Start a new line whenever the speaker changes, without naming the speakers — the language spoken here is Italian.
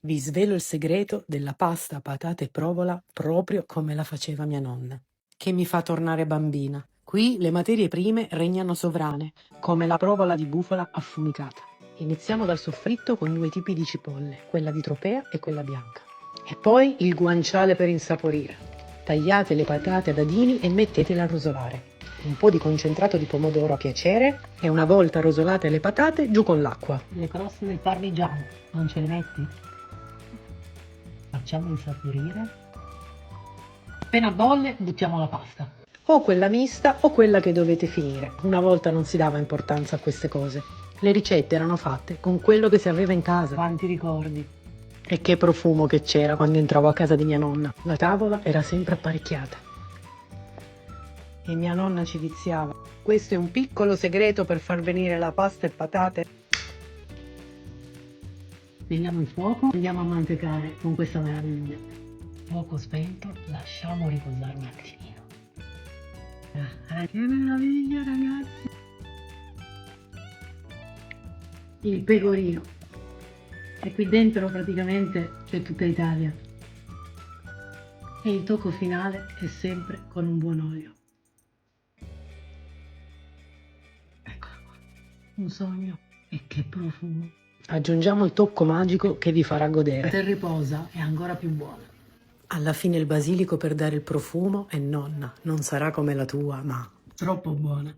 Vi svelo il segreto della pasta, patate e provola proprio come la faceva mia nonna, che mi fa tornare bambina. Qui le materie prime regnano sovrane, come la provola di bufala affumicata. Iniziamo dal soffritto con due tipi di cipolle, quella di tropea e quella bianca. E poi il guanciale per insaporire. Tagliate le patate a dadini e mettetele a rosolare. Un po' di concentrato di pomodoro a piacere e una volta rosolate le patate giù con l'acqua.
Le croste del parmigiano, non ce le metti? Facciamo insaporire. Appena bolle, buttiamo la pasta.
O quella mista o quella che dovete finire. Una volta non si dava importanza a queste cose. Le ricette erano fatte con quello che si aveva in casa.
Quanti ricordi?
E che profumo che c'era quando entravo a casa di mia nonna. La tavola era sempre apparecchiata. E mia nonna ci viziava. Questo è un piccolo segreto per far venire la pasta e patate.
Spegniamo il fuoco e andiamo a mantecare con questa meraviglia. Fuoco spento, lasciamo riposare un attimino. Che meraviglia, ragazzi! Il pecorino. E qui dentro praticamente c'è tutta Italia. E il tocco finale è sempre con un buon olio. Eccolo qua. Un sogno. E che profumo.
Aggiungiamo il tocco magico che vi farà godere.
Se riposa è ancora più buono.
Alla fine il basilico per dare il profumo e nonna, non sarà come la tua, ma
Troppo buona.